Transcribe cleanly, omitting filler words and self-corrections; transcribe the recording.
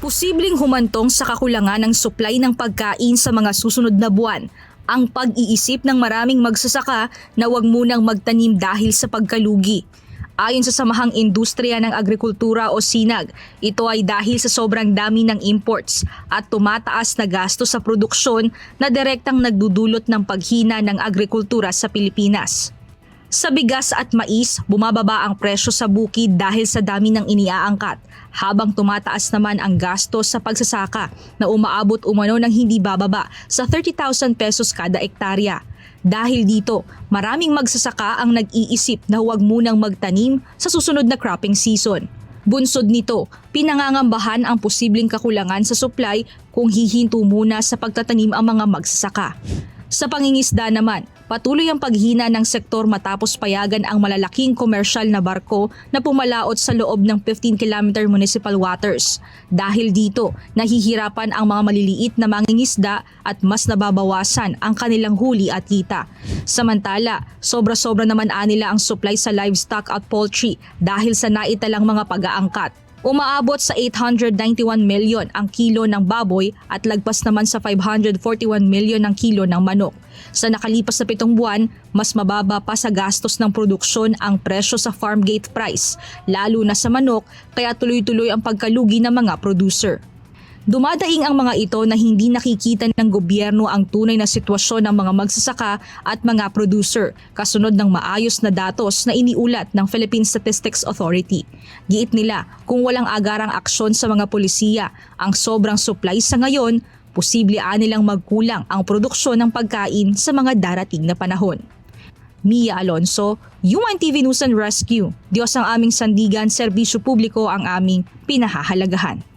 Posibleng humantong sa kakulangan ng supply ng pagkain sa mga susunod na buwan ang pag-iisip ng maraming magsasaka na huwag munang magtanim dahil sa pagkalugi. Ayon sa Samahang Industriya ng Agrikultura o SINAG, ito ay dahil sa sobrang dami ng imports at tumataas na gasto sa produksyon na direktang nagdudulot ng paghina ng agrikultura sa Pilipinas. Sa bigas at mais, bumababa ang presyo sa bukid dahil sa dami ng iniaangkat, habang tumataas naman ang gasto sa pagsasaka na umaabot umano ng hindi bababa sa 30,000 pesos kada ektarya. Dahil dito, maraming magsasaka ang nag-iisip na huwag munang magtanim sa susunod na cropping season. Bunsod nito, pinangangambahan ang posibleng kakulangan sa supply kung hihinto muna sa pagtatanim ang mga magsasaka. Sa pangingisda naman, patuloy ang paghina ng sektor matapos payagan ang malalaking komersyal na barko na pumalaot sa loob ng 15-kilometer municipal waters. Dahil dito, nahihirapan ang mga maliliit na mangingisda at mas nababawasan ang kanilang huli at kita. Samantala, sobra-sobra naman anila ang supply sa livestock at poultry dahil sa naitalang mga pag-aangkat. Umaabot sa 891 milyon ang kilo ng baboy at lagpas naman sa 541 milyon ang kilo ng manok. Sa nakalipas na 7 buwan, mas mababa pa sa gastos ng produksyon ang presyo sa farm gate price, lalo na sa manok, kaya tuloy-tuloy ang pagkalugi ng mga producer. Dumadaing ang mga ito na hindi nakikita ng gobyerno ang tunay na sitwasyon ng mga magsasaka at mga producer, kasunod ng maayos na datos na iniulat ng Philippine Statistics Authority. Giit nila, kung walang agarang aksyon sa mga polisiya, ang sobrang supply sa ngayon, posible nilang magkulang ang produksyon ng pagkain sa mga darating na panahon. Mia Alonso, UNTV News and Rescue. Diyos ang aming sandigan, serbisyo publiko ang aming pinahahalagahan.